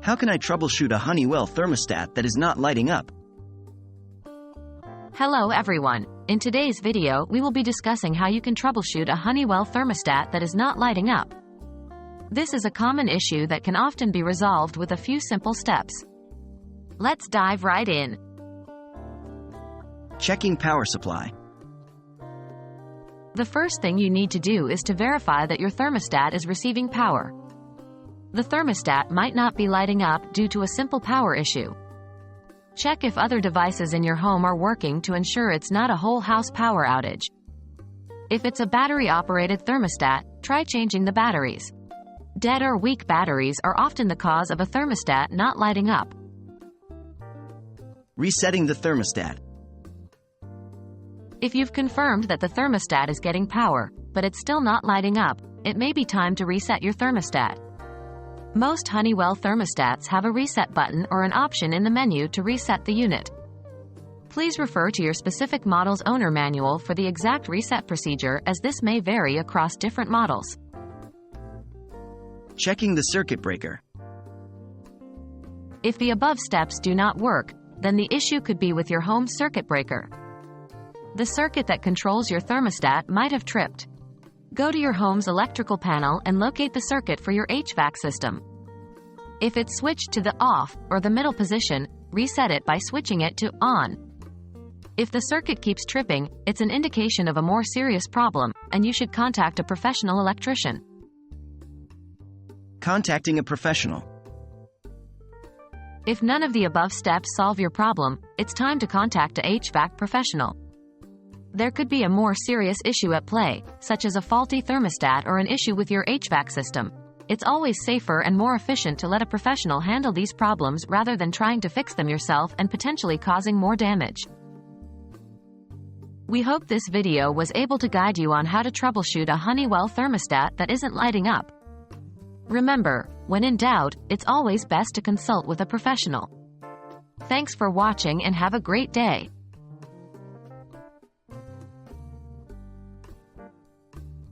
How can I troubleshoot a Honeywell thermostat that is not lighting up? Hello everyone. In today's video, we will be discussing how you can troubleshoot a Honeywell thermostat that is not lighting up. This is a common issue that can often be resolved with a few simple steps. Let's dive right in. Checking power supply. The first thing you need to do is to verify that your thermostat is receiving power. The thermostat might not be lighting up due to a simple power issue. Check if other devices in your home are working to ensure it's not a whole house power outage. If it's a battery-operated thermostat, try changing the batteries. Dead or weak batteries are often the cause of a thermostat not lighting up. Resetting the thermostat. If you've confirmed that the thermostat is getting power, but it's still not lighting up, it may be time to reset your thermostat. Most Honeywell thermostats have a reset button or an option in the menu to reset the unit. Please refer to your specific model's owner manual for the exact reset procedure, as this may vary across different models. Checking the circuit breaker. If the above steps do not work, then the issue could be with your home circuit breaker. The circuit that controls your thermostat might have tripped. Go to your home's electrical panel and locate the circuit for your HVAC system. If it's switched to the off or the middle position, reset it by switching it to on. If the circuit keeps tripping, it's an indication of a more serious problem, and you should contact a professional electrician. Contacting a professional. If none of the above steps solve your problem, it's time to contact a HVAC professional. There could be a more serious issue at play, such as a faulty thermostat or an issue with your HVAC system. It's always safer and more efficient to let a professional handle these problems rather than trying to fix them yourself and potentially causing more damage. We hope this video was able to guide you on how to troubleshoot a Honeywell thermostat that isn't lighting up. Remember, when in doubt, it's always best to consult with a professional. Thanks for watching and have a great day.